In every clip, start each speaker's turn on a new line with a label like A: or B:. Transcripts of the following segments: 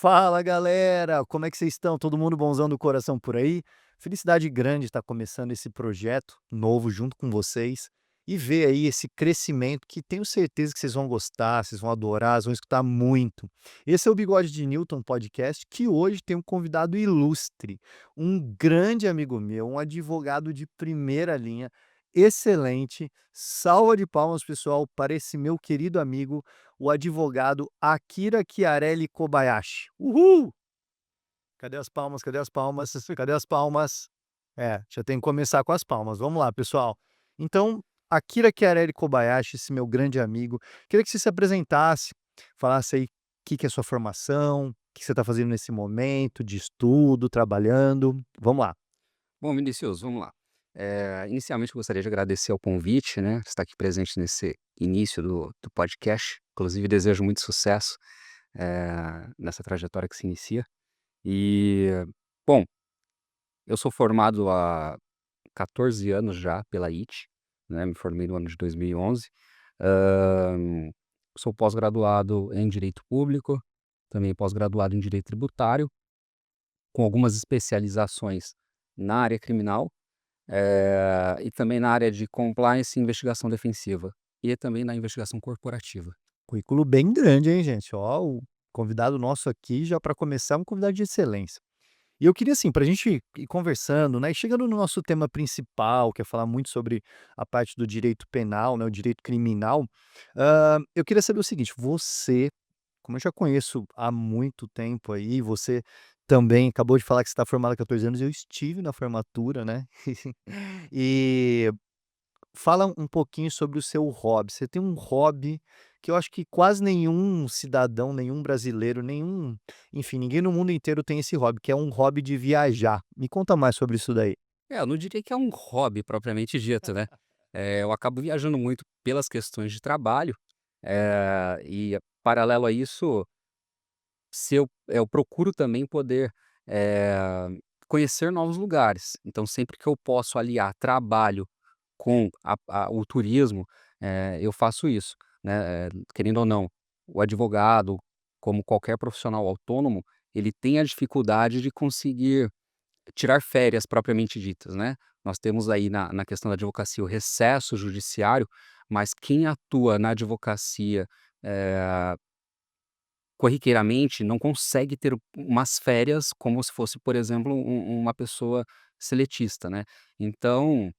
A: Fala galera, como é que vocês estão? Todo mundo bonzão do coração por aí? Felicidade grande estar começando esse projeto novo junto com vocês e ver aí esse crescimento que tenho certeza que vocês vão gostar, vocês vão adorar, vocês vão escutar muito. Esse é o Bigode de Newton podcast que hoje tem um convidado ilustre, um grande amigo meu, um advogado de primeira linha, excelente. Salva de palmas, pessoal, para esse meu querido amigo, o advogado Akira Chiarelli Kobayashi. Uhul! Cadê as palmas? Cadê as palmas? Cadê as palmas? É, já tem que começar com as palmas. Vamos lá, pessoal. Então, Akira Chiarelli Kobayashi, esse meu grande amigo, queria que você se apresentasse, falasse aí o que é a sua formação, o que você está fazendo nesse momento de estudo, trabalhando. Vamos lá.
B: Bom, Vinicius, vamos lá. Inicialmente, eu gostaria de agradecer ao convite, né, estar aqui presente nesse início do podcast. Inclusive, desejo muito sucesso, nessa trajetória que se inicia. E, bom, eu sou formado há 14 anos já pela IT, né, me formei no ano de 2011. Hã, Sou pós-graduado em Direito Público, também pós-graduado em Direito Tributário, com algumas especializações na área criminal. E também na área de compliance e investigação defensiva, e também na investigação corporativa.
A: Currículo bem grande, hein, gente? Ó, o convidado nosso aqui, já para começar, é um convidado de excelência. E eu queria, assim, para a gente ir conversando, né, e chegando no nosso tema principal, que é falar muito sobre a parte do direito penal, né, o direito criminal, eu queria saber o seguinte: você, como eu já conheço há muito tempo aí, você também acabou de falar que você está formado há 14 anos, eu estive na formatura, né, e fala um pouquinho sobre o seu hobby. Você tem um hobby que eu acho que quase nenhum cidadão, nenhum brasileiro, nenhum, enfim, ninguém no mundo inteiro tem esse hobby, que é um hobby de viajar. Me conta mais sobre isso daí.
B: Eu não diria que é um hobby propriamente dito, né. Eu acabo viajando muito pelas questões de trabalho, e paralelo a isso, se eu procuro também poder, eh, conhecer novos lugares. Então sempre que eu posso aliar trabalho com o turismo, eu faço isso, né, querendo ou não, o advogado, como qualquer profissional autônomo, ele tem a dificuldade de conseguir tirar férias propriamente ditas, né. Nós temos aí na questão da advocacia o recesso judiciário, mas quem atua na advocacia, eh, corriqueiramente não consegue ter umas férias como se fosse, por exemplo, uma pessoa seletista, né. Então,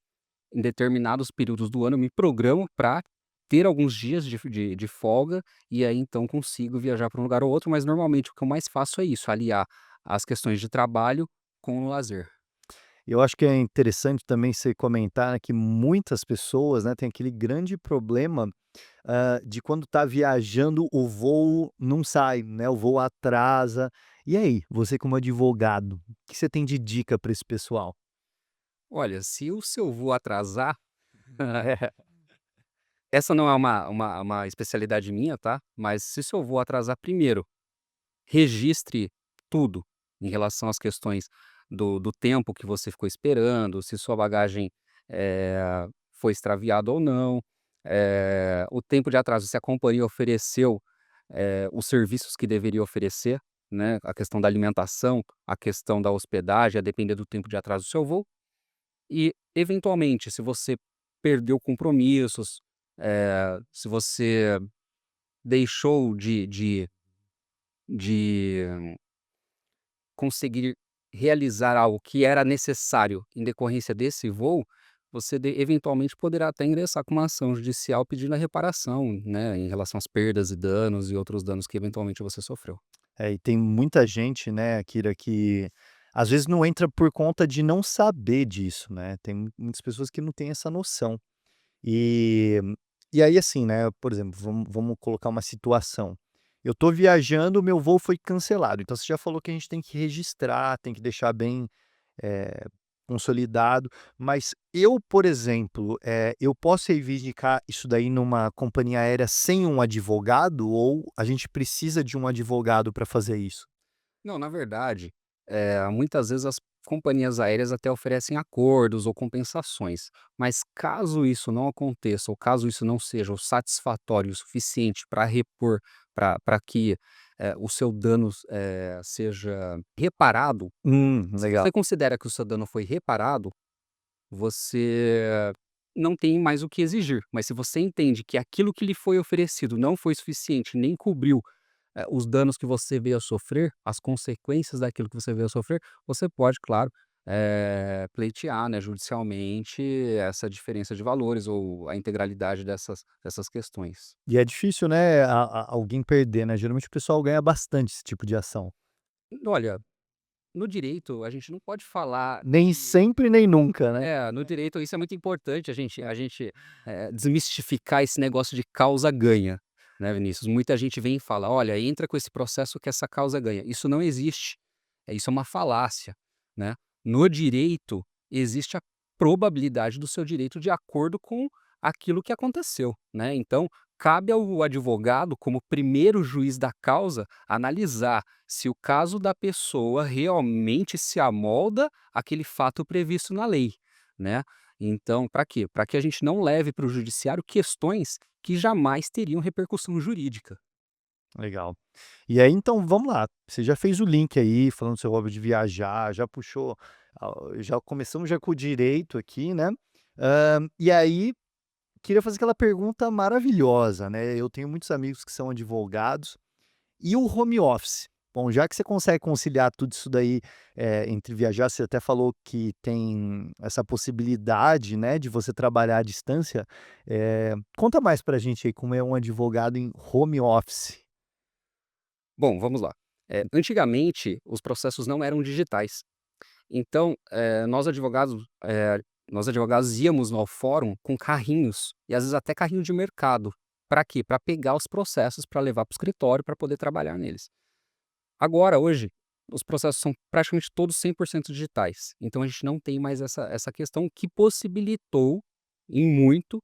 B: em determinados períodos do ano, eu me programo para ter alguns dias de folga, e aí então consigo viajar para um lugar ou outro, mas normalmente o que eu mais faço é isso, aliar as questões de trabalho com o lazer.
A: Eu acho que é interessante também você comentar que muitas pessoas, né, têm aquele grande problema, de quando está viajando o voo não sai, né, o voo atrasa. E aí, você como advogado, o que você tem de dica para esse pessoal?
B: Olha, se o seu voo atrasar, essa não é uma especialidade minha, tá, mas se o seu voo atrasar, primeiro, registre tudo em relação às questões do tempo que você ficou esperando, se sua bagagem, foi extraviada ou não, o tempo de atraso, se a companhia ofereceu, os serviços que deveria oferecer, né, a questão da alimentação, a questão da hospedagem, a depender do tempo de atraso do seu voo. E, eventualmente, se você perdeu compromissos, se você deixou de conseguir realizar algo que era necessário em decorrência desse voo, você eventualmente poderá até ingressar com uma ação judicial pedindo a reparação, né, em relação às perdas e danos e outros danos que eventualmente você sofreu.
A: É, e tem muita gente, né, Akira, que às vezes não entra por conta de não saber disso, né? Tem muitas pessoas que não têm essa noção. E, e aí, assim, né, por exemplo, vamos colocar uma situação. Eu tô viajando, meu voo foi cancelado. Então você já falou que a gente tem que registrar, tem que deixar bem eh, consolidado. Mas eu, por exemplo, eu posso reivindicar isso daí numa companhia aérea sem um advogado ou a gente precisa de um advogado para fazer isso?
B: Não, na verdade, muitas vezes as companhias aéreas até oferecem acordos ou compensações, mas caso isso não aconteça ou caso isso não seja o satisfatório o suficiente para repor, para que o seu dano, seja reparado, se
A: Legal.
B: você considera que o seu dano foi reparado, você não tem mais o que exigir. Mas se você entende que aquilo que lhe foi oferecido não foi suficiente, nem cobriu, os danos que você veio a sofrer, as consequências daquilo que você veio a sofrer, você pode, claro, pleitear, né, judicialmente essa diferença de valores ou a integralidade dessas questões.
A: E é difícil, né, alguém perder, né, geralmente o pessoal ganha bastante esse tipo de ação.
B: Olha, no direito a gente não pode falar
A: Nem
B: que
A: sempre, nem nunca, né.
B: no direito isso é muito importante a gente, desmistificar esse negócio de causa-ganha, né, Vinícius. Muita gente vem e fala: "Olha, entra com esse processo que essa causa ganha". Isso não existe, isso é uma falácia, né. No direito, existe a probabilidade do seu direito de acordo com aquilo que aconteceu, né. Então, cabe ao advogado, como primeiro juiz da causa, analisar se o caso da pessoa realmente se amolda àquele fato previsto na lei, né. Então, para quê? Para que a gente não leve para o judiciário questões que jamais teriam repercussão jurídica.
A: Legal. E aí, então, vamos lá, você já fez o link aí, falando do seu hobby de viajar, já puxou, já começamos já com o direito aqui, né. E aí, queria fazer aquela pergunta maravilhosa, né, eu tenho muitos amigos que são advogados. E o home office? Bom, já que você consegue conciliar tudo isso daí, entre viajar, você até falou que tem essa possibilidade, né, de você trabalhar à distância, conta mais pra gente aí como é um advogado em home office.
B: Bom, vamos lá. Antigamente, os processos não eram digitais. Então, nós advogados íamos ao fórum com carrinhos, e às vezes até carrinho de mercado. Para quê? Para pegar os processos para levar para o escritório para poder trabalhar neles. Agora, hoje, os processos são praticamente todos 100% digitais. Então a gente não tem mais essa questão que possibilitou, em muito,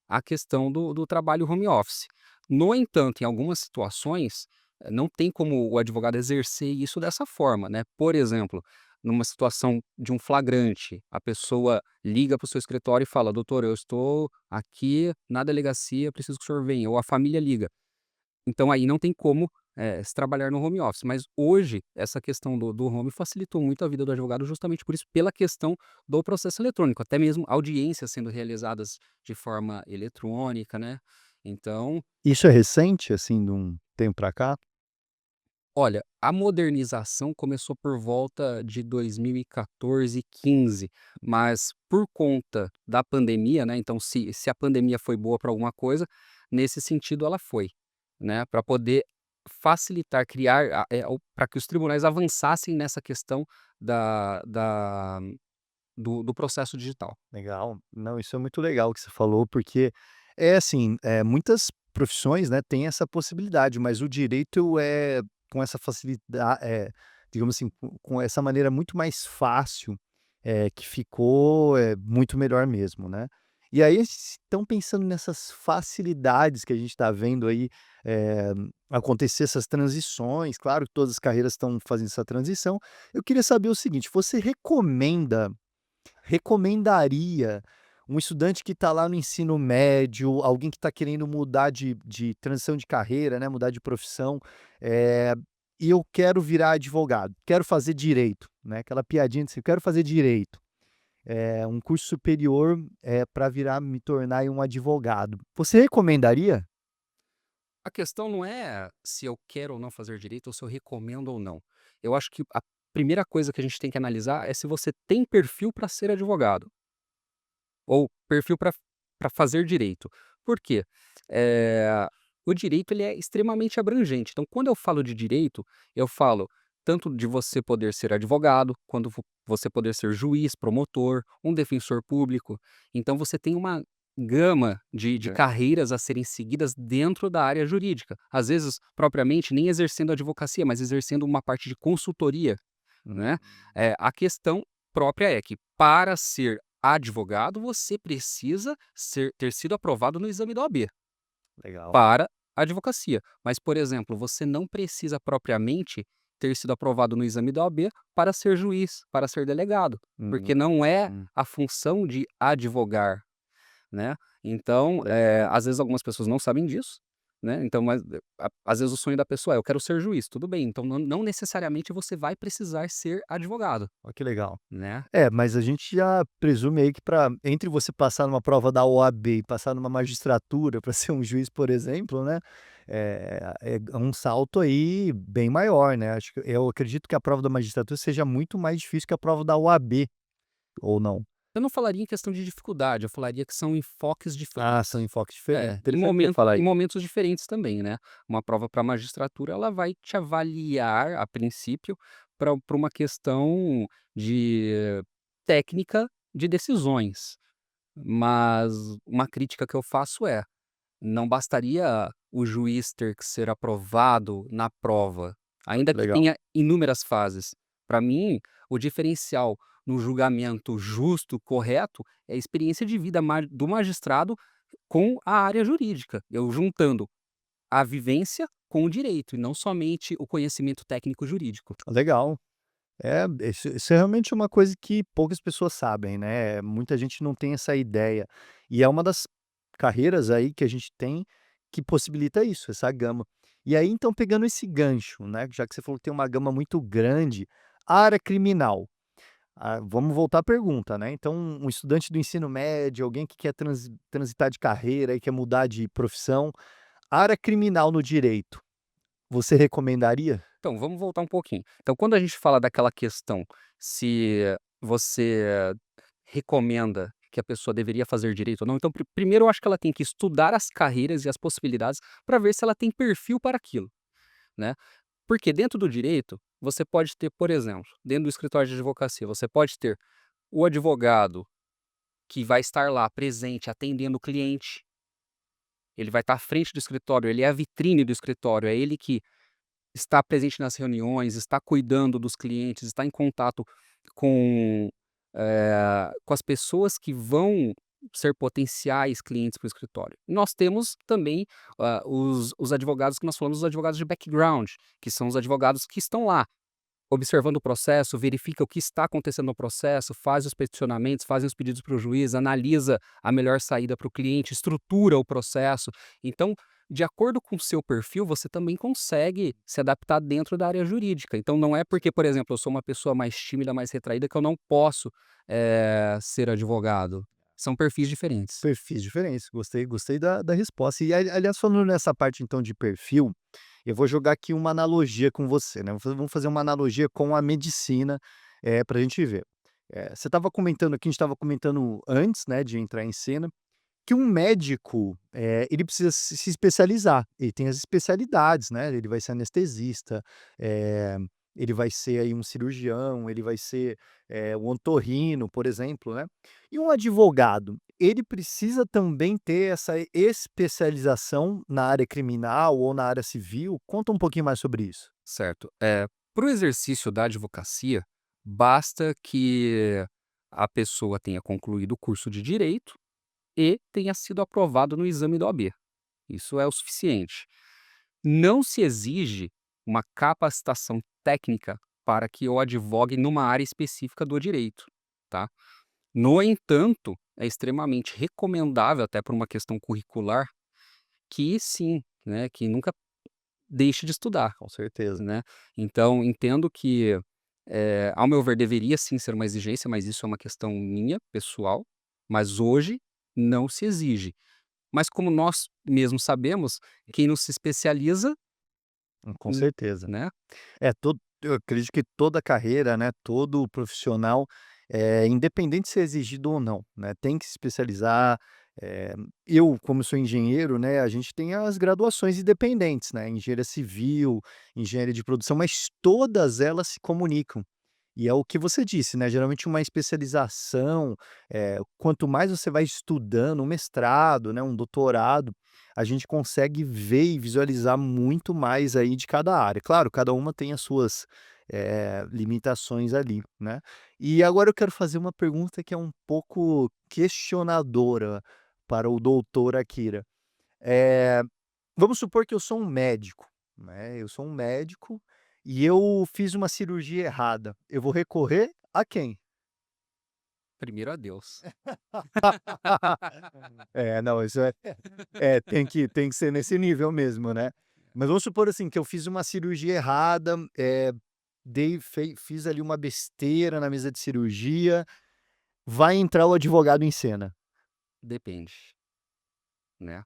B: a questão do trabalho home office. No entanto, em algumas situações, não tem como o advogado exercer isso dessa forma, né. Por exemplo, numa situação de um flagrante, a pessoa liga para o seu escritório e fala: "Doutor, eu estou aqui na delegacia, preciso que o senhor venha", ou a família liga. Então aí não tem como, se trabalhar no home office, mas hoje essa questão do home facilitou muito a vida do advogado justamente por isso, pela questão do processo eletrônico, até mesmo audiências sendo realizadas de forma eletrônica, né. Então,
A: Isso é recente, assim, de um tempo pra cá?
B: olha, a modernização começou por volta de 2014, 15, mas por conta da pandemia, né, então se a pandemia foi boa para alguma coisa, nesse sentido ela foi, né, para poder facilitar, criar para que os tribunais avançassem nessa questão do processo digital.
A: Legal. Não, isso é muito legal que você falou, porque é assim, muitas profissões, né, têm essa possibilidade, mas o direito é com essa facilidade, digamos assim, com essa maneira muito mais fácil, que ficou, muito melhor mesmo, né. E aí, estão pensando nessas facilidades que a gente está vendo aí, acontecer essas transições, claro que todas as carreiras estão fazendo essa transição. Eu queria saber o seguinte, você recomendaria um estudante que está lá no ensino médio, alguém que está querendo mudar de transição de carreira, né, mudar de profissão, eh, e eu quero virar advogado, quero fazer direito, né, aquela piadinha de assim: "Eu quero fazer direito", um curso superior, pra virar me tornar aí um advogado. Você recomendaria?
B: A questão não é se eu quero ou não fazer direito ou se eu recomendo ou não. Eu acho que a primeira coisa que a gente tem que analisar é se você tem perfil para ser advogado. Ou perfil para fazer direito. Por quê? Eh, o direito ele é extremamente abrangente. Então, quando eu falo de direito, eu falo tanto de você poder ser advogado, quando você poder ser juiz, promotor, um defensor público. Então, você tem uma gama de
A: É.
B: carreiras a serem seguidas dentro da área jurídica. Às vezes, propriamente, nem exercendo advocacia, mas exercendo uma parte de consultoria,
A: Hum,
B: né. A questão própria é que para ser advogado, você precisa ter sido aprovado no exame da OAB
A: legal.
B: para a advocacia. Mas, por exemplo, você não precisa propriamente ter sido aprovado no exame da OAB para ser juiz, para ser delegado,
A: Uhum,
B: porque não é
A: hum,
B: a função de advogar, né. Então,
A: legal.
B: às vezes algumas pessoas não sabem disso, né, então mas às vezes o sonho da pessoa é: "Eu quero ser juiz", tudo bem, então não necessariamente você vai precisar ser advogado,
A: Olha que legal.
B: né.
A: É, mas a gente já presume aí que para entre você passar numa prova da OAB e passar numa magistratura para ser um juiz, por exemplo, né, é um salto aí bem maior, né, acho que eu acredito que a prova da magistratura seja muito mais difícil que a prova da OAB, ou não?
B: Eu não falaria em questão de dificuldade, eu falaria que são enfoques
A: Ah, são
B: diferentes.
A: enfoques
B: É,
A: diferentes. Interessante você falar
B: em
A: isso.
B: momentos diferentes também, né. Uma prova para magistratura, ela vai te avaliar, a princípio, para uma questão de técnica de decisões, mas uma crítica que eu faço é: não bastaria o juiz ter que ser aprovado na prova, ainda que
A: Legal.
B: tenha inúmeras fases. Para mim, o diferencial no julgamento justo, correto, é a experiência de vida do magistrado com a área jurídica, eu juntando a vivência com o direito e não somente o conhecimento técnico jurídico.
A: Legal. É, isso é realmente uma coisa que poucas pessoas sabem, né, muita gente não tem essa ideia. E é uma das carreiras aí que a gente tem que possibilita isso, essa gama. E aí então pegando esse gancho, né, já que você falou que tem uma gama muito grande, a área criminal, vamos voltar à pergunta, né, então um estudante do ensino médio, alguém que quer transitar de carreira e quer mudar de profissão, área criminal no direito, você recomendaria?
B: Então, vamos voltar um pouquinho. Então, quando a gente fala daquela questão se você recomenda que a pessoa deveria fazer direito ou não, então primeiro eu acho que ela tem que estudar as carreiras e as possibilidades para ver se ela tem perfil para aquilo, né. Porque dentro do direito, você pode ter, por exemplo, dentro do escritório de advocacia, você pode ter o advogado que vai estar lá presente atendendo o cliente, ele vai estar à frente do escritório, ele é a vitrine do escritório, é ele que está presente nas reuniões, está cuidando dos clientes, está em contato com, com as pessoas que vão ser potenciais clientes para o escritório. Nós temos também, os advogados que nós falamos, os advogados de background, que são os advogados que estão lá, observando o processo, verifica o que está acontecendo no processo, faz os peticionamentos, fazem os pedidos para o juiz, analisa a melhor saída para o cliente, estrutura o processo. Então, de acordo com o seu perfil, você também consegue se adaptar dentro da área jurídica. Então, não é porque, por exemplo, eu sou uma pessoa mais tímida, mais retraída, que eu não posso, ser advogado. São perfis diferentes.
A: Perfis diferentes, gostei da resposta. E aliás, falando nessa parte então de perfil, eu vou jogar aqui uma analogia com você, né, vamos fazer uma analogia com a medicina, pra gente ver. Você estava comentando aqui, a gente estava comentando antes, né, de entrar em cena, que um médico, ele precisa se especializar, ele tem as especialidades, né, ele vai ser anestesista, eh, ele vai ser aí um cirurgião, ele vai ser, um otorrino, por exemplo, né. E um advogado, ele precisa também ter essa especialização na área criminal ou na área civil? Conta um pouquinho mais sobre isso.
B: Certo. Para o exercício da advocacia, basta que a pessoa tenha concluído o curso de direito e tenha sido aprovado no exame da OAB. Isso é o suficiente. Não se exige uma capacitação técnica para que eu advogue numa área específica do direito, tá? No entanto, é extremamente recomendável, até por uma questão curricular, que sim, né, que nunca deixe de estudar,
A: Com certeza.
B: né? Então, entendo que, ao meu ver, deveria sim ser uma exigência, mas isso é uma questão minha, pessoal, mas hoje não se exige. Mas como nós mesmos sabemos, quem não se especializa,
A: Com certeza.
B: né,
A: Eu acredito que toda carreira, né, todo profissional, independente de ser exigido ou não, né, tem que se especializar. Eh, eu, como sou engenheiro, né, a gente tem as graduações independentes, né, engenharia civil, engenharia de produção, mas todas elas se comunicam. E é o que você disse, né, geralmente uma especialização, quanto mais você vai estudando, um mestrado, né, um doutorado, a gente consegue ver e visualizar muito mais aí de cada área. Claro, cada uma tem as suas, limitações ali, né. E agora eu quero fazer uma pergunta que é um pouco questionadora para o doutor Akira. Eh Vamos supor que eu sou um médico, né, eu sou um médico e eu fiz uma cirurgia errada, eu vou recorrer a quem?
B: primeiro a Deus.
A: Não, isso tem que ser nesse nível mesmo, né. Mas vamos supor, assim, que eu fiz uma cirurgia errada, fiz ali uma besteira na mesa de cirurgia, vai entrar o advogado em cena.
B: Depende, né.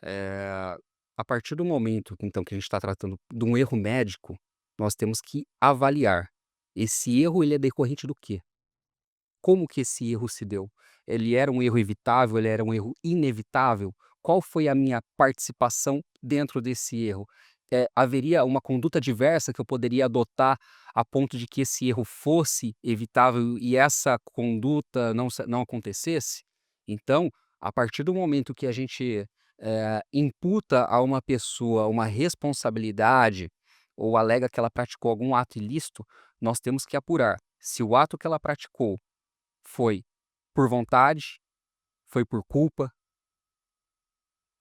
B: Eh, a partir do momento, então, que a gente está tratando de um erro médico, nós temos que avaliar. Esse erro ele é decorrente do quê? Como que esse erro se deu? Ele era um erro evitável? Ele era um erro inevitável? Qual foi a minha participação dentro desse erro? Haveria uma conduta diversa que eu poderia adotar a ponto de que esse erro fosse evitável e essa conduta não acontecesse? Então, a partir do momento que a gente imputa a uma pessoa uma responsabilidade ou alega que ela praticou algum ato ilícito, nós temos que apurar se o ato que ela praticou foi por vontade, foi por culpa,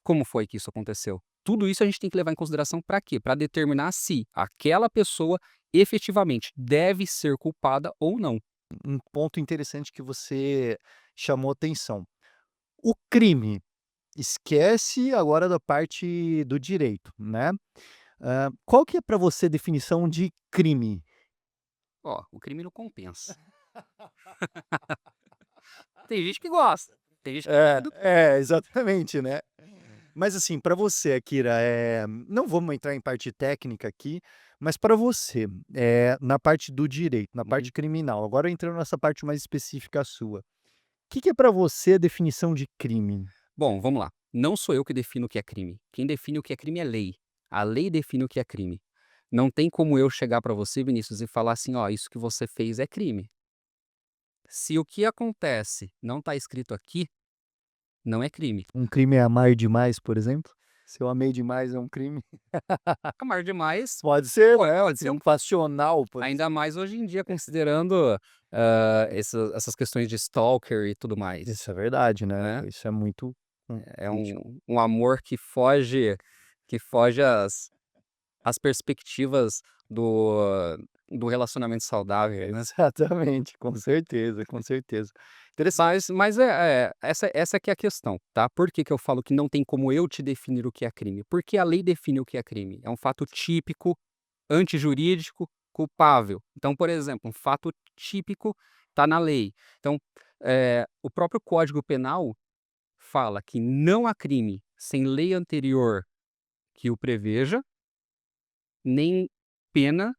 B: como foi que isso aconteceu? Tudo isso a gente tem que levar em consideração para quê? Para determinar se aquela pessoa efetivamente deve ser culpada ou não.
A: Um ponto interessante que você chamou atenção. O crime, esquece agora da parte do direito, né. Qual que é para você a definição de crime?
B: Ó, o crime não compensa. Tem gente que gosta, tem gente que
A: É,
B: do
A: exatamente, né. Mas assim, para você, Akira, não vamos entrar em parte técnica aqui, mas para você, na parte do direito, na parte
B: Uhum.
A: criminal, agora entrando nessa parte mais específica sua, o que que é para você a definição de crime?
B: Bom, vamos lá. Não sou eu que defino o que é crime. Quem define o que é crime é lei. A lei define o que é crime. Não tem como eu chegar para você, Vinícius, e falar assim: ó, isso que você fez é crime. Se o que acontece não está escrito aqui, não é crime.
A: Um crime é amar demais, por exemplo? Se eu amei demais é um crime?
B: Amar demais
A: Pode
B: pode
A: ser
B: ser um
A: passional, pode ser.
B: ainda mais hoje em dia considerando, essas questões de stalker e tudo mais,
A: Isso é verdade, né,
B: né.
A: isso é muito
B: É
A: crítico.
B: um amor que foge às perspectivas do relacionamento saudável, né.
A: Exatamente, com certeza, com certeza. Interessante.
B: Mas essa que é a questão, tá. Por que que eu falo que não tem como eu te definir o que é crime? Porque a lei define o que é crime. É um fato típico, antijurídico, culpável. Então, por exemplo, um fato típico está na lei. Então, o próprio Código Penal fala que não há crime sem lei anterior que o preveja, nem pena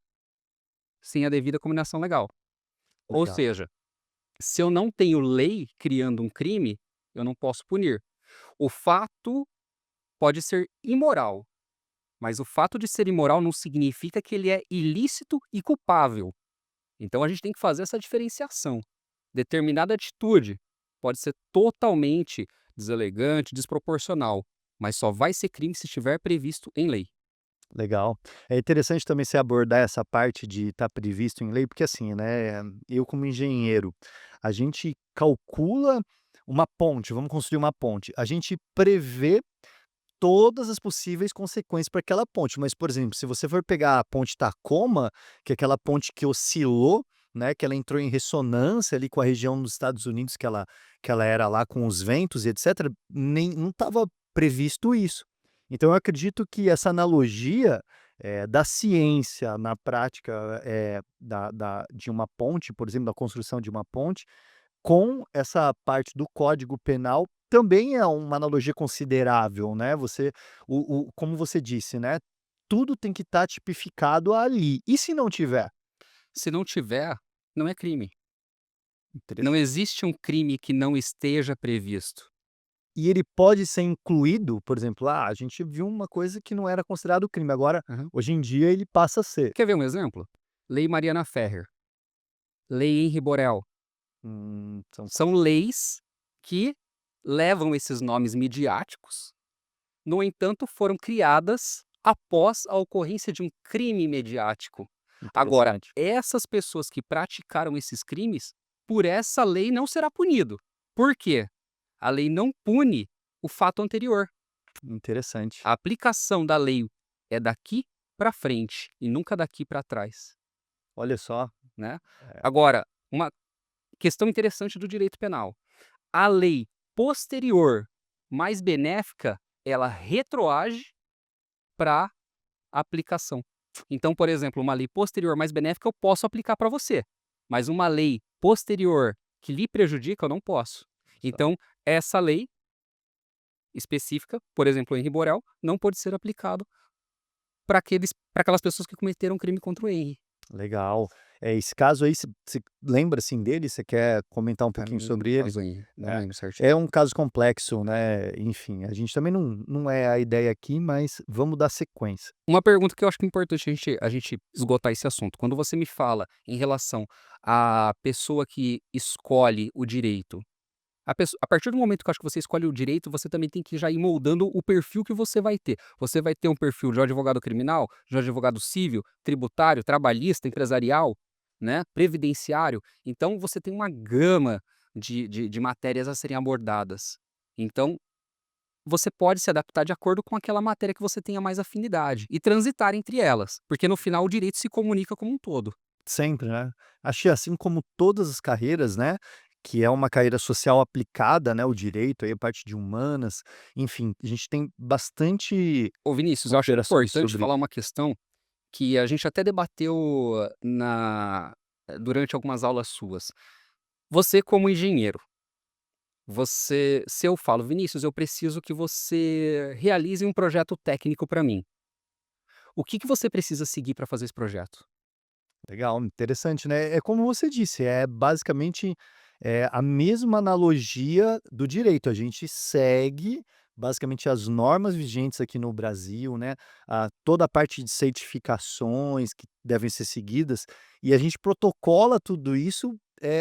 B: sem a devida cominação legal. Ou
A: Legal.
B: seja, se eu não tenho lei criando um crime, eu não posso punir. O fato pode ser imoral, mas o fato de ser imoral não significa que ele é ilícito e culpável. Então a gente tem que fazer essa diferenciação. Determinada atitude pode ser totalmente deselegante, desproporcional, mas só vai ser crime se estiver previsto em lei.
A: Legal. É interessante também você abordar essa parte de estar previsto em lei, porque assim, né, eu como engenheiro, a gente calcula uma ponte, vamos construir uma ponte, a gente prevê todas as possíveis consequências para aquela ponte, mas, por exemplo, se você for pegar a ponte Tacoma, que é aquela ponte que oscilou, né, que ela entrou em ressonância ali com a região dos Estados Unidos que ela era lá com os ventos e etcétera, nem não estava previsto isso. Então eu acredito que essa analogia, da ciência na prática, de uma ponte, por exemplo, da construção de uma ponte, com essa parte do Código Penal, também é uma analogia considerável, né, como você disse, né, tudo tem que estar tipificado ali. E se não tiver?
B: Se não tiver, não é crime. Não
A: Interessante.
B: existe um crime que não esteja previsto.
A: E ele pode ser incluído, por exemplo, a gente viu uma coisa que não era considerado crime, agora,
B: Aham.
A: hoje em dia, ele passa a ser.
B: Quer ver um exemplo? Lei Mariana Ferrer, Lei Henri Borel.
A: São
B: São leis que levam esses nomes midiáticos, no entanto, foram criadas após a ocorrência de um crime mediático. Agora,
A: interessante,
B: essas pessoas que praticaram esses crimes, por essa lei não será punido. Por quê? A lei não pune o fato anterior.
A: interessante.
B: A aplicação da lei é daqui para frente e nunca daqui para trás,
A: Olha só,
B: né.
A: é,
B: Agora, uma questão interessante do direito penal. A lei posterior mais benéfica, ela retroage para aplicação. Então, por exemplo, uma lei posterior mais benéfica eu posso aplicar para você, mas uma lei posterior que lhe prejudica eu não posso. Então, essa lei específica, por exemplo, o Henri Borel, não pode ser aplicado para aquelas pessoas que cometeram crime contra o Henri.
A: Legal. Esse caso aí, você lembra, assim, dele? Você quer comentar um pouquinho sobre ele?
B: Não
A: É.
B: lembro certinho.
A: É um caso complexo, né, enfim, a gente também não é a ideia aqui, mas vamos dar sequência.
B: Uma pergunta que eu acho que é importante a gente esgotar esse assunto. Quando você me fala em relação à pessoa que escolhe o direito, a partir do momento que eu acho que você escolhe o direito, você também tem que já ir moldando o perfil que você vai ter. Você vai ter um perfil de um advogado criminal, de um advogado civil, tributário, trabalhista, empresarial, né, previdenciário. Então você tem uma gama de matérias a serem abordadas. Então você pode se adaptar de acordo com aquela matéria que você tenha mais afinidade e transitar entre elas, porque no final o direito se comunica como um todo.
A: Sempre, né. Acho que assim como todas as carreiras, né, que é uma carreira social aplicada, né, o direito, aí a parte de humanas, enfim, a gente tem bastante
B: Ô Vinícius, eu acho
A: considerações
B: importante
A: sobre
B: falar uma questão que a gente até debateu durante algumas aulas suas. Você como engenheiro, se eu falo: "Vinícius, eu preciso que você realize um projeto técnico para mim", o que que você precisa seguir para fazer esse projeto?
A: legal, interessante, né. É como você disse, é basicamente, a mesma analogia do direito, a gente segue basicamente as normas vigentes aqui no Brasil, né, toda a parte de certificações que devem ser seguidas, e a gente protocola tudo isso,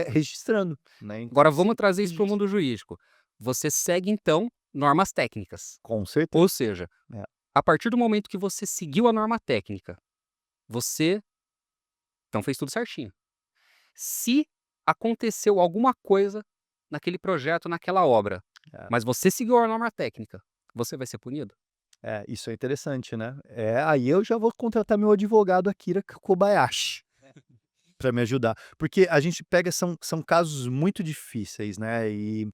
A: registrando, né, então
B: Agora
A: se
B: vamos trazer isso para o
A: registra.
B: mundo jurídico. Você segue então normas técnicas,
A: Com certeza.
B: ou seja,
A: É,
B: a partir do momento que você seguiu a norma técnica, você então fez tudo certinho. Se aconteceu alguma coisa naquele projeto, naquela obra,
A: é.
B: mas você seguiu a norma técnica, você vai ser punido?
A: É, isso é interessante, né. Aí eu já vou contratar meu advogado Akira Kobayashi. Para me ajudar, porque a gente pega são casos muito difíceis, né, e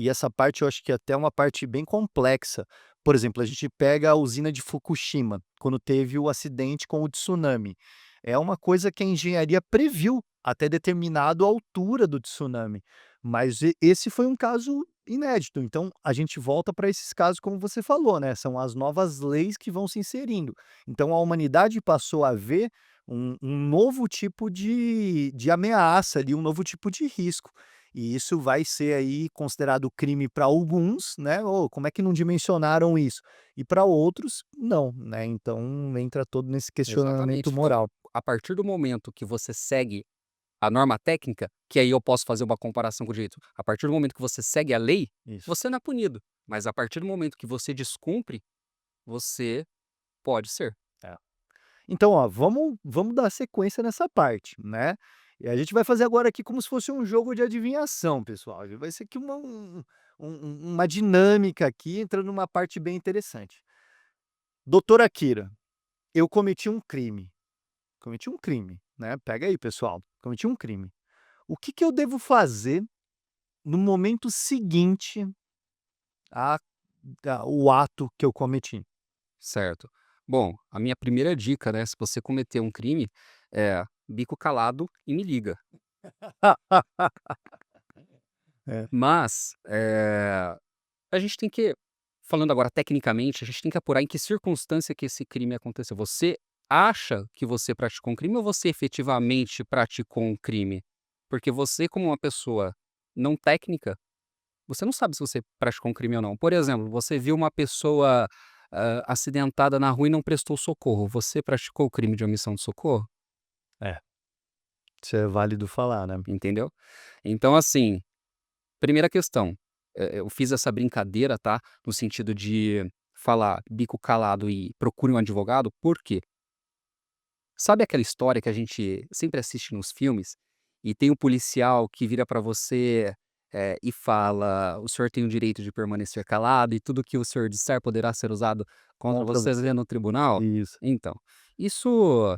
A: essa parte eu acho que até é uma parte bem complexa. Por exemplo, a gente pega a usina de Fukushima, quando teve o acidente com o tsunami. É uma coisa que a engenharia previu até determinado altura do tsunami, mas esse foi um caso inédito, então a gente volta para esses casos como você falou, né, são as novas leis que vão se inserindo. Então a humanidade passou a ver um novo tipo de ameaça ali, um novo tipo de risco. E isso vai ser aí considerado crime para alguns, né, "Ô, como é que não dimensionaram isso?" E para outros, não, né, então entra todo nesse questionamento
B: Exatamente. Então,
A: moral.
B: a partir do momento que você segue a norma técnica, que aí eu posso fazer uma comparação com o direito, a partir do momento que você segue a lei,
A: Isso.
B: você não é punido, mas a partir do momento que você descumpre, você pode ser.
A: É. Então, ó, vamos dar sequência nessa parte, né. E a gente vai fazer agora aqui como se fosse um jogo de adivinhação, pessoal. Vai ser aqui uma dinâmica aqui, entrando numa parte bem interessante. Doutora Akira, eu cometi um crime, né, pega aí pessoal, cometi um crime. O que que eu devo fazer no momento seguinte a o ato que eu cometi?
B: Certo. Bom, a minha primeira dica, né, se você cometer um crime, é bico calado e me liga.
A: É,
B: Mas, a gente tem que falando agora tecnicamente, a gente tem que apurar em que circunstância que esse crime aconteceu. Você acha que você praticou um crime ou você efetivamente praticou um crime? Porque você como uma pessoa não técnica, você não sabe se você praticou um crime ou não. Por exemplo, você viu uma pessoa, acidentada na rua e não prestou socorro, você praticou o crime de omissão de socorro?
A: é, isso é válido falar, né.
B: Entendeu? Então assim, primeira questão, eu fiz essa brincadeira, tá, no sentido de falar bico calado e procure um advogado, por quê? Sabe aquela história que a gente sempre assiste nos filmes, e tem o policial que vira pra você, e fala: "O senhor tem o direito de permanecer calado e tudo que o senhor disser poderá ser usado contra
A: Contra
B: você
A: você.
B: no tribunal"?
A: Isso.
B: Então, isso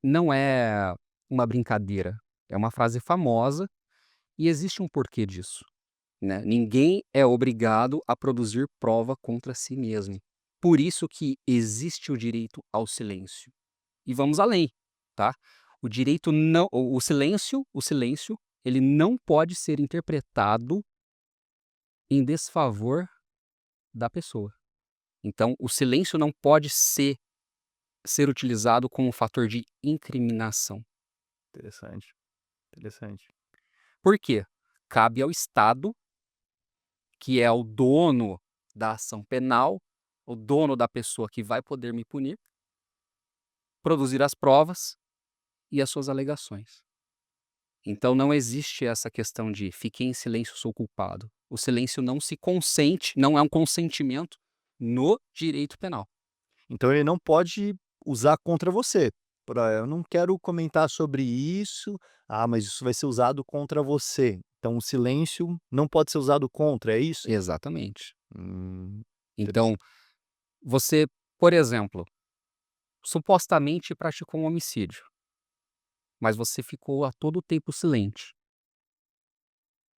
B: não é uma brincadeira, é uma frase famosa E existe um porquê disso, né? Ninguém é obrigado a produzir prova contra si mesmo. Por isso que existe o direito ao silêncio. E vamos além, tá? O direito não, o silêncio, ele não pode ser interpretado em desfavor da pessoa. Então, o silêncio não pode ser utilizado como fator de incriminação.
A: Interessante, interessante.
B: Por quê? Cabe ao Estado, que é o dono da ação penal, o dono da pessoa que vai poder me punir, produzir as provas e as suas alegações. Então não existe essa questão de fiquei em silêncio, sou culpado. O silêncio não se consente, não é um consentimento no direito penal.
A: Então ele não pode usar contra você. Eu não quero comentar sobre isso, mas isso vai ser usado contra você. Então o silêncio não pode ser usado contra, é isso?
B: Exatamente.
A: Hum,
B: Então, você, por exemplo, supostamente praticou um homicídio, mas você ficou a todo tempo silente.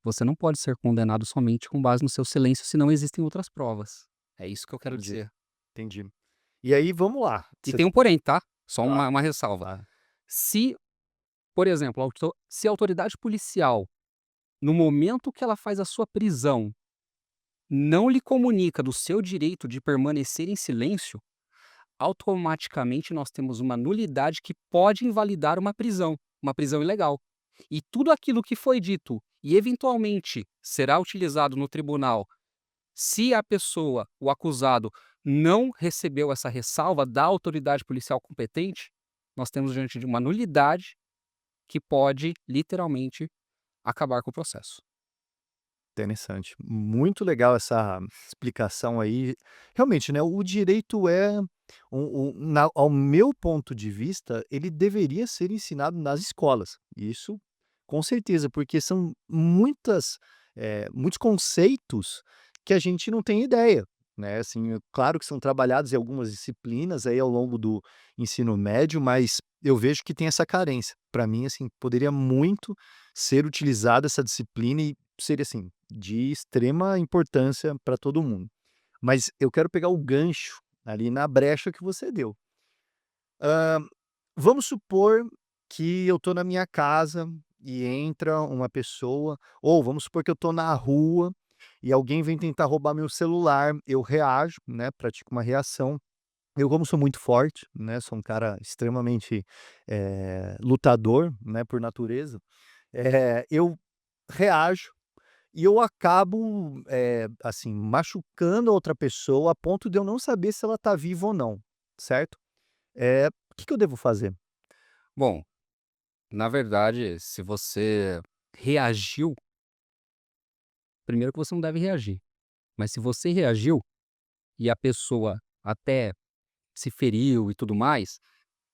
B: Você não pode ser condenado somente com base no seu silêncio, se não existem outras provas. É isso que eu quero
A: entendi,
B: dizer.
A: entendi. E aí vamos lá.
B: E
A: Você
B: tem um porém, tá? Só
A: tá,
B: uma ressalva.
A: tá.
B: Se, por exemplo, se a autoridade policial, no momento que ela faz a sua prisão, não lhe comunica do seu direito de permanecer em silêncio, automaticamente nós temos uma nulidade que pode invalidar uma prisão ilegal. E tudo aquilo que foi dito e eventualmente será utilizado no tribunal, se a pessoa, o acusado, não recebeu essa ressalva da autoridade policial competente, nós temos diante de uma nulidade que pode literalmente acabar com o processo.
A: Interessante. Muito legal essa explicação aí. Realmente, né, o direito é ao meu ponto de vista, ele deveria ser ensinado nas escolas. Isso, com certeza, porque são muitos conceitos que a gente não tem ideia, né? Assim, claro que são trabalhados em algumas disciplinas aí ao longo do ensino médio, mas eu vejo que tem essa carência. Para mim, assim, poderia muito ser utilizada essa disciplina e seria, assim, de extrema importância para todo mundo. Mas eu quero pegar o gancho ali na brecha que você deu. Hã, vamos supor que eu estou na minha casa e entra uma pessoa, ou vamos supor que eu estou na rua e alguém vem tentar roubar meu celular, eu reajo, né, pratico uma reação. Eu, como sou muito forte, né, sou um cara extremamente, lutador, né, por natureza, eu reajo e eu acabo, assim, machucando a outra pessoa a ponto de eu não saber se ela está viva ou não, certo? O que que eu devo fazer?
B: Bom, na verdade, se você reagiu, primeiro que você não deve reagir. Mas se você reagiu e a pessoa até se feriu e tudo mais,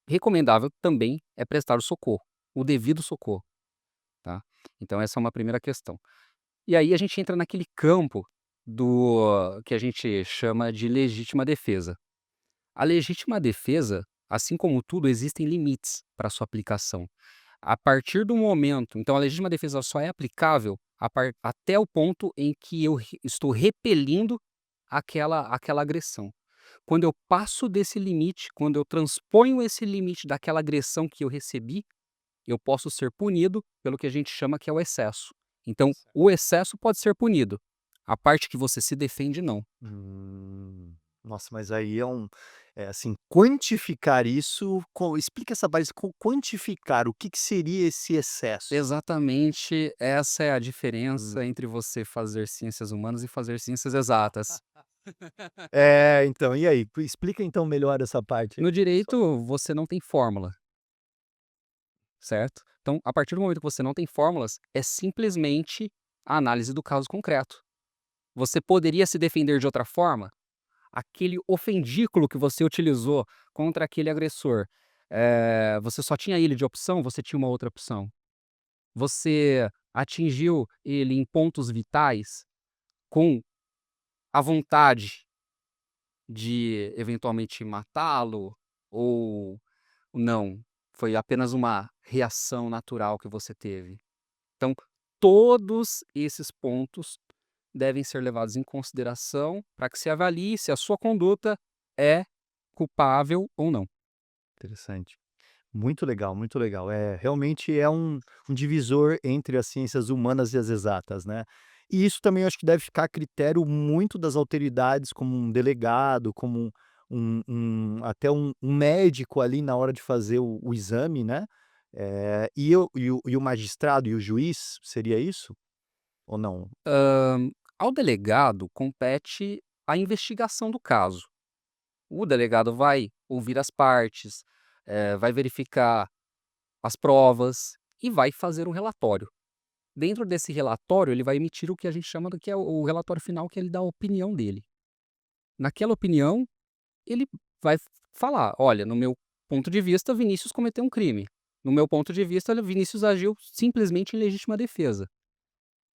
B: recomendável também é prestar o socorro, o devido socorro, tá? Então essa é uma primeira questão. E aí a gente entra naquele campo do que a gente chama de legítima defesa. A legítima defesa, assim como tudo, existem limites para sua aplicação. A partir do momento, então a legítima defesa só é aplicável até o ponto em que eu estou repelindo aquela agressão. Quando eu passo desse limite, quando eu transponho esse limite daquela agressão que eu recebi, eu posso ser punido pelo que a gente chama que é o excesso. Então, o excesso pode ser punido. A parte que você se defende, não.
A: Nossa, mas aí assim, quantificar isso, explica essa base, quantificar, o que que seria esse excesso?
B: Exatamente essa é a
A: Hum.
B: diferença entre você fazer ciências humanas e fazer ciências exatas.
A: Então, e aí? Explica então melhor essa parte aí.
B: No direito, você não tem fórmula, certo? Então, a partir do momento que você não tem fórmulas, é simplesmente a análise do caso concreto. Você poderia se defender de outra forma? Aquele ofendículo que você utilizou contra aquele agressor, você só tinha ele de opção, você tinha uma outra opção. Você atingiu ele em pontos vitais com a vontade de eventualmente matá-lo ou não, foi apenas uma reação natural que você teve. Então, todos esses pontos devem ser levados em consideração para que se avalie se a sua conduta é culpável ou não.
A: Interessante. Muito legal, muito legal. Realmente é um divisor entre as ciências humanas e as exatas, né. E isso também eu acho que deve ficar a critério muito das autoridades, como um delegado, como até um médico ali na hora de fazer o exame, né. E o magistrado e o juiz, seria isso? Ou não?
B: Ao delegado compete a investigação do caso. O delegado vai ouvir as partes, vai verificar as provas e vai fazer um relatório. Dentro desse relatório, ele vai emitir o que a gente chama do que é o relatório final, que ele dá a opinião dele. Naquela opinião, ele vai falar: "Olha, no meu ponto de vista, Vinícius cometeu um crime. No meu ponto de vista, Vinícius agiu simplesmente em legítima defesa".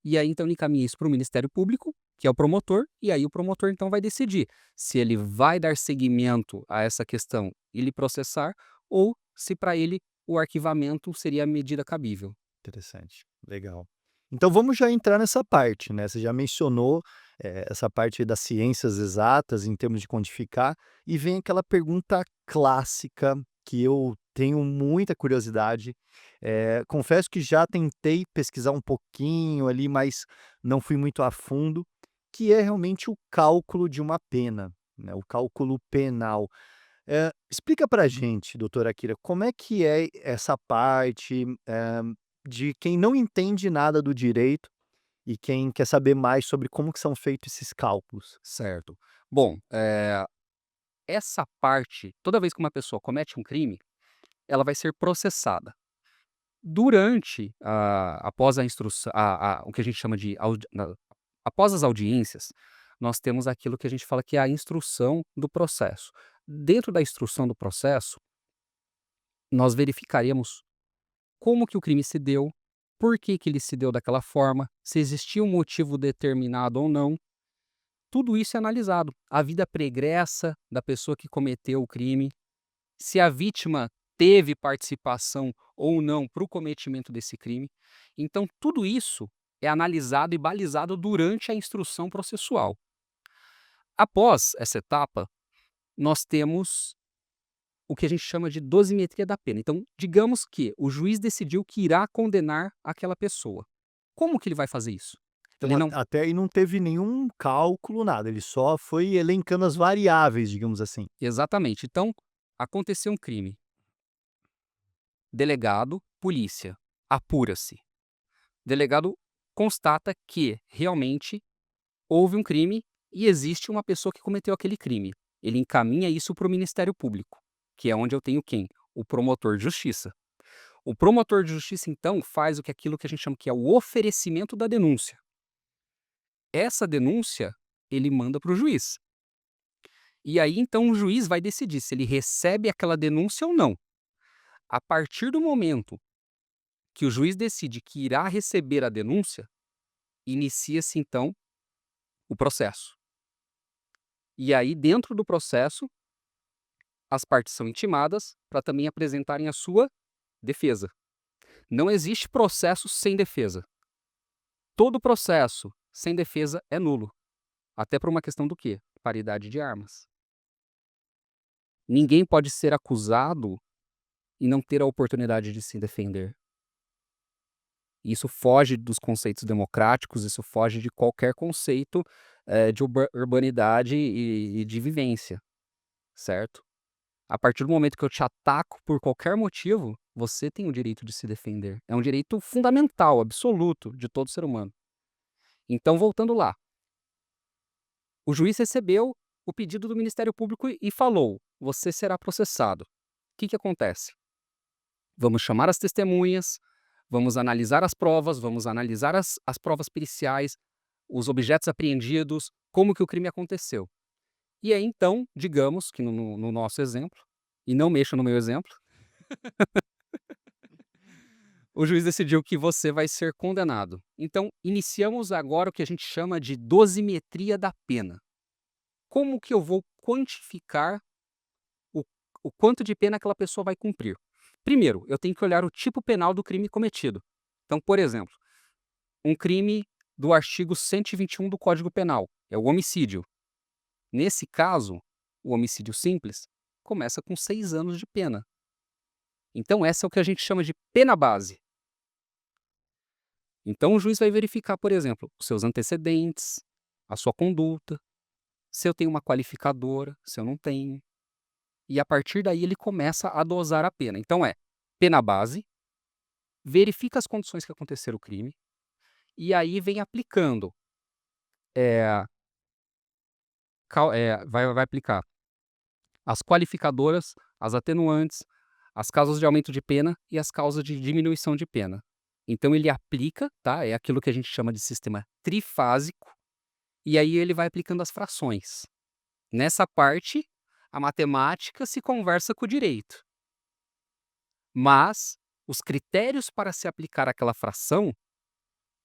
B: E aí, então, ele encaminha isso para o Ministério Público, que é o promotor, e aí o promotor, então, vai decidir se ele vai dar seguimento a essa questão e lhe processar, ou se para ele o arquivamento seria a medida cabível.
A: Interessante, legal. Então vamos já entrar nessa parte, né, você já mencionou, essa parte das ciências exatas em termos de quantificar, e vem aquela pergunta clássica que eu tenho muita curiosidade, confesso que já tentei pesquisar um pouquinho ali, mas não fui muito a fundo, que é realmente o cálculo de uma pena, né, o cálculo penal. Explica pra gente, doutora Akira, como é que é essa parte, de quem não entende nada do direito e quem quer saber mais sobre como que são feitos esses cálculos?
B: Certo. Bom, essa parte, toda vez que uma pessoa comete um crime, ela vai ser processada. Durante após a instrução, o que a gente chama de após as audiências, nós temos aquilo que a gente fala que é a instrução do processo. Dentro da instrução do processo, nós verificaremos como que o crime se deu, por que que ele se deu daquela forma, se existia um motivo determinado ou não. Tudo isso é analisado. A vida pregressa da pessoa que cometeu o crime, se a vítima teve participação ou não para o cometimento desse crime. Então, tudo isso é analisado e balizado durante a instrução processual. Após essa etapa, nós temos o que a gente chama de dosimetria da pena. Então, digamos que o juiz decidiu que irá condenar aquela pessoa. Como que ele vai fazer isso?
A: Então
B: Ele não.
A: até aí não teve nenhum cálculo, nada, ele só foi elencando as variáveis, digamos assim.
B: Exatamente. Então, aconteceu um crime. Delegado, polícia, apura-se. Delegado constata que realmente houve um crime e existe uma pessoa que cometeu aquele crime. Ele encaminha isso para o Ministério Público, que é onde eu tenho quem? O promotor de justiça. O promotor de justiça, então, faz aquilo que a gente chama que é o oferecimento da denúncia. Essa denúncia ele manda para o juiz. E aí, então, o juiz vai decidir se ele recebe aquela denúncia ou não. A partir do momento que o juiz decide que irá receber a denúncia, inicia-se, então, o processo. E aí, dentro do processo, as partes são intimadas para também apresentarem a sua defesa. Não existe processo sem defesa. Todo processo sem defesa é nulo. Até por uma questão do quê? Paridade de armas. Ninguém pode ser acusado e não ter a oportunidade de se defender. Isso foge dos conceitos democráticos, isso foge de qualquer conceito de urbanidade e de vivência, certo? A partir do momento que eu te ataco por qualquer motivo, você tem o direito de se defender. É um direito fundamental, absoluto, de todo ser humano. Então, voltando lá, o juiz recebeu o pedido do Ministério Público e falou: você será processado. O que acontece? Vamos chamar as testemunhas, vamos analisar as provas, vamos analisar as provas periciais, os objetos apreendidos, como que o crime aconteceu. E aí, então, digamos que no nosso exemplo, e não mexa no meu exemplo, o juiz decidiu que você vai ser condenado. Então, iniciamos agora o que a gente chama de dosimetria da pena. Como que eu vou quantificar o, o quanto de pena aquela pessoa vai cumprir? Primeiro, eu tenho que olhar o tipo penal do crime cometido. Então, por exemplo, um crime do artigo 121 do Código Penal, é o homicídio. Nesse caso, o homicídio simples começa com 6 anos de pena. Então essa é o que a gente chama de pena base. Então o juiz vai verificar, por exemplo, os seus antecedentes, a sua conduta, se eu tenho uma qualificadora, se eu não tenho. E a partir daí ele começa a dosar a pena. Então pena base, verifica as condições que aconteceram o crime, e aí vem aplicando, eh, vai aplicar as qualificadoras, as atenuantes, as causas de aumento de pena e as causas de diminuição de pena. Então ele aplica, tá? É aquilo que a gente chama de sistema trifásico, e aí ele vai aplicando as frações. Nessa parte, a matemática se conversa com o direito. Mas os critérios para se aplicar aquela fração,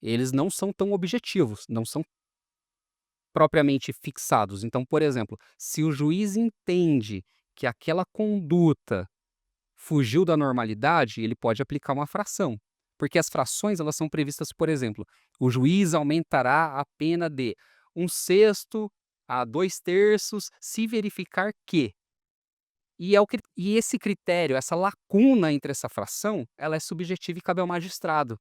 B: eles não são tão objetivos, não são propriamente fixados. Então, por exemplo, se o juiz entende que aquela conduta fugiu da normalidade, ele pode aplicar uma fração. Porque as frações, elas são previstas, por exemplo, o juiz aumentará a pena de 1/6 a 2/3 se verificar que. E esse critério, essa lacuna entre essa fração, ela é subjetiva e cabe ao magistrado.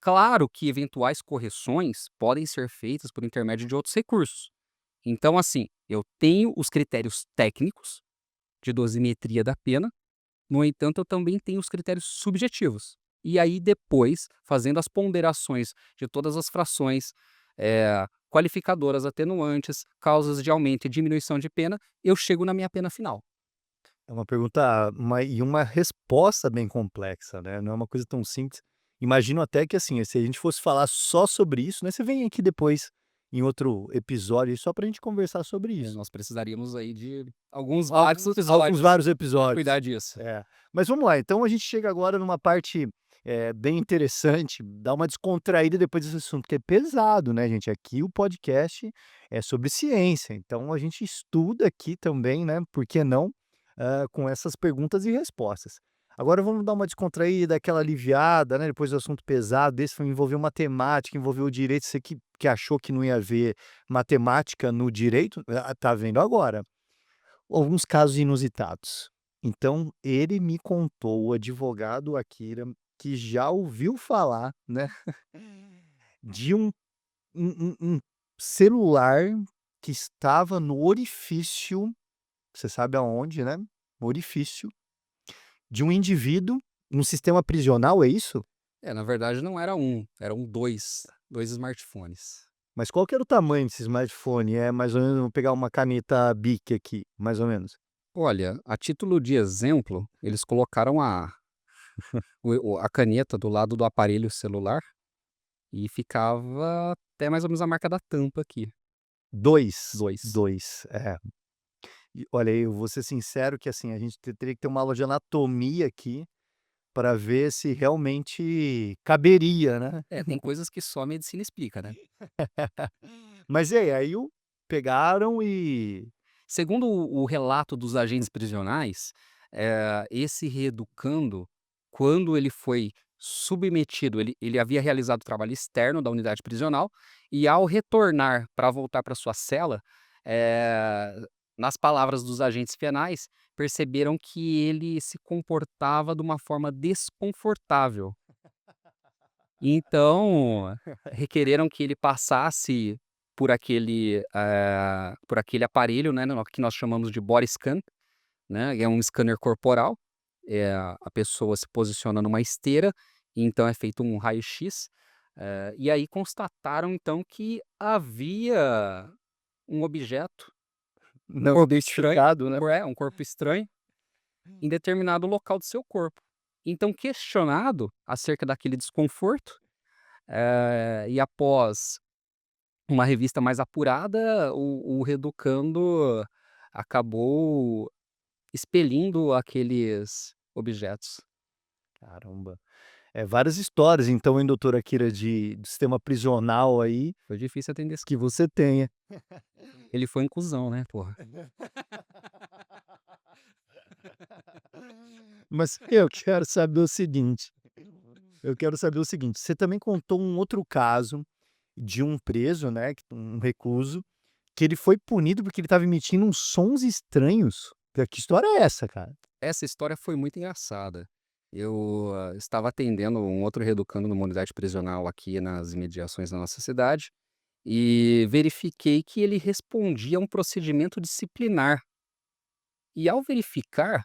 B: Claro que eventuais correções podem ser feitas por intermédio de outros recursos. Então, assim, eu tenho os critérios técnicos de dosimetria da pena, no entanto, eu também tenho os critérios subjetivos. E aí, depois, fazendo as ponderações de todas as frações, qualificadoras, atenuantes, causas de aumento e diminuição de pena, eu chego na minha pena final.
A: É uma pergunta e uma resposta bem complexa, né, não é uma coisa tão simples. Imagino até que, assim, se a gente fosse falar só sobre isso, né, você vem aqui depois em outro episódio só pra gente conversar sobre isso.
B: Nós precisaríamos aí de alguns vários
A: Alguns
B: episódios
A: vários
B: para
A: episódios.
B: cuidar disso.
A: É. Mas vamos lá, então a gente chega agora numa parte, bem interessante, dá uma descontraída depois desse assunto, que é pesado, né, gente. Aqui o podcast é sobre ciência, então a gente estuda aqui também, né, por que não, com essas perguntas e respostas. Agora vamos dar uma descontraída, aquela aliviada, né, depois do assunto pesado desse, foi envolveu matemática, envolveu o direito, você que achou que não ia haver matemática no direito, tá vendo agora. Alguns casos inusitados. Então, ele me contou, o advogado Akira, que já ouviu falar, né, de um celular que estava no orifício, você sabe aonde, né, no orifício de um indivíduo, num sistema prisional, é isso?
B: Na verdade não era um, eram dois smartphones.
A: Mas qual que era o tamanho desse smartphone? É mais ou menos, vou pegar uma caneta Bic aqui, mais ou menos.
B: Olha, a título de exemplo, eles colocaram a caneta do lado do aparelho celular e ficava até mais ou menos a marca da tampa aqui.
A: 2,
B: 2.
A: 2, é. E olha, eu vou ser sincero que, assim, a gente teria que ter uma aula de anatomia aqui, para ver se realmente caberia, né.
B: Tem coisas que só a medicina explica, né.
A: Mas e aí pegaram e
B: Segundo o relato dos agentes prisionais, esse reeducando, quando ele foi submetido, ele havia realizado trabalho externo da unidade prisional, e ao retornar para voltar para sua cela, eh, nas palavras dos agentes penais, perceberam que ele se comportava de uma forma desconfortável. Então, requereram que ele passasse por aquele aparelho, né, que nós chamamos de body scan, né, é um scanner corporal, a pessoa se posiciona numa esteira, e então é feito um raio-x, e aí constataram então que havia um objeto, um
A: não
B: corpo estranho,
A: identificado, né.
B: um corpo estranho, em determinado local do seu corpo. Então questionado acerca daquele desconforto, e após uma revista mais apurada, o reeducando acabou expelindo aqueles objetos.
A: Caramba. É várias histórias então, hein, doutora Akira, de sistema prisional aí,
B: Foi difícil atender esse
A: que você tenha.
B: ele foi inclusão, né, porra.
A: Mas eu quero saber o seguinte, Eu quero saber o seguinte, você também contou um outro caso de um preso, né, um recluso, que ele foi punido porque ele estava emitindo uns sons estranhos. Que história é essa, cara?
B: Essa história foi muito engraçada. Eu, estava atendendo um outro reeducando numa unidade prisional aqui nas imediações da nossa cidade, e verifiquei que ele respondia a um procedimento disciplinar. E ao verificar,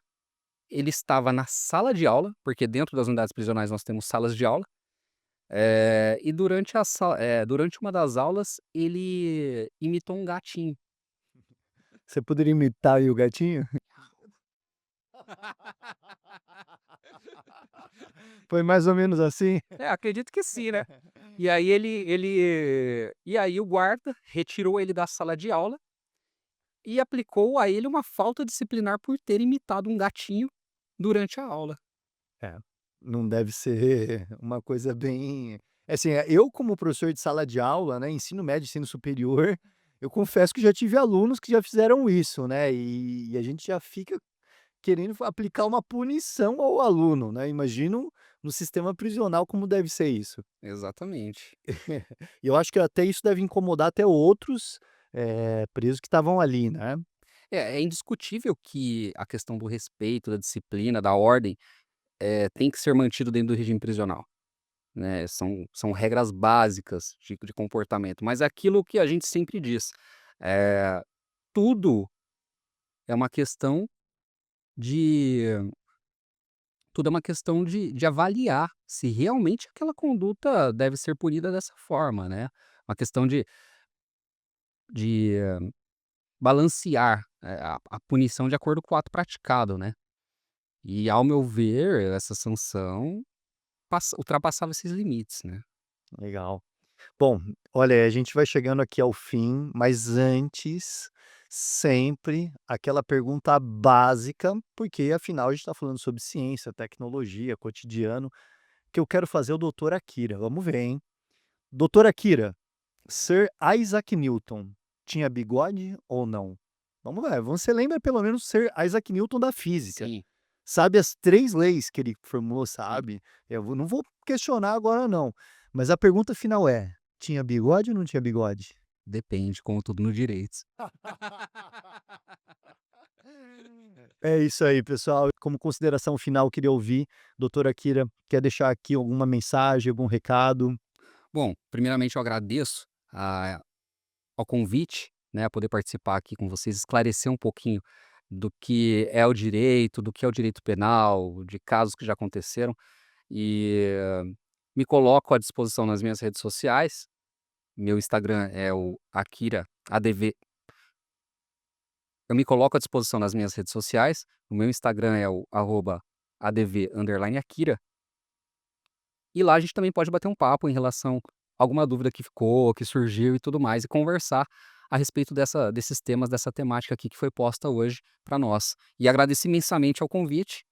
B: ele estava na sala de aula, porque dentro das unidades prisionais nós temos salas de aula, e durante uma das aulas ele imitou um gatinho.
A: Você poderia imitar aí o gatinho? Foi mais ou menos assim?
B: É, acredito que sim, né. E aí o guarda retirou ele da sala de aula e aplicou a ele uma falta disciplinar por ter imitado um gatinho durante a aula.
A: É, não deve ser uma coisa bem assim, eu como professor de sala de aula, né, ensino médio, ensino superior, eu confesso que já tive alunos que já fizeram isso, né, e a gente já fica querendo aplicar uma punição ao aluno, né, imagino no sistema prisional como deve ser isso.
B: Exatamente.
A: E eu acho que até isso deve incomodar até outros, presos que estavam ali, né.
B: É indiscutível que a questão do respeito, da disciplina, da ordem, tem que ser mantido dentro do regime prisional, né, são regras básicas de comportamento, mas é aquilo que a gente sempre diz, eh, tudo é uma questão de tudo é uma questão de avaliar se realmente aquela conduta deve ser punida dessa forma, né. Uma questão de balancear, a punição de acordo com o ato praticado, né. E ao meu ver, essa sanção ultrapassava esses limites, né.
A: Legal. Bom, olha, a gente vai chegando aqui ao fim, mas antes, sempre aquela pergunta básica, porque afinal a gente está falando sobre ciência, tecnologia, cotidiano, que eu quero fazer o doutor Akira. Vamos ver, hein? Doutor Akira, Sir Isaac Newton tinha bigode ou não? Vamos ver, você lembra pelo menos Sir Isaac Newton da física.
B: Sim,
A: Sabe as 3 leis que ele formulou,
B: sim.
A: sabe. Não vou questionar agora não, mas a pergunta final é: tinha bigode ou não tinha bigode?
B: Depende, como tudo no direito.
A: É isso aí, pessoal. Como consideração final, eu queria ouvir, doutora Akira, quer deixar aqui alguma mensagem, algum recado?
B: Bom, primeiramente eu agradeço a ao convite, né, a poder participar aqui com vocês, esclarecer um pouquinho do que é o direito, do que é o direito penal, de casos que já aconteceram, e me coloco à disposição nas minhas redes sociais. Meu Instagram é o Akira ADV. Eu me coloco à disposição nas minhas redes sociais. O meu Instagram é o @adv_akira. E lá a gente também pode bater um papo em relação a alguma dúvida que ficou, que surgiu e tudo mais, e conversar a respeito desses temas, dessa temática aqui que foi posta hoje para nós. E agradeço imensamente ao convite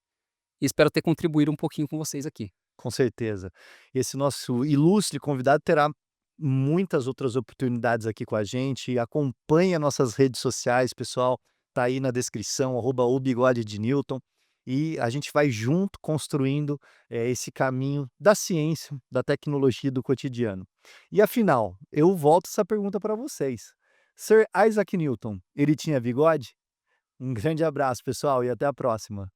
B: e espero ter contribuído um pouquinho com vocês aqui.
A: Com certeza. Esse nosso ilustre convidado terá muitas outras oportunidades aqui com a gente. Acompanhe as nossas redes sociais, pessoal. Tá aí na descrição, @o bigode de Newton. E a gente vai junto construindo esse caminho da ciência, da tecnologia e do cotidiano. E afinal, eu volto essa pergunta para vocês. Sir Isaac Newton, ele tinha bigode? Um grande abraço, pessoal, e até a próxima.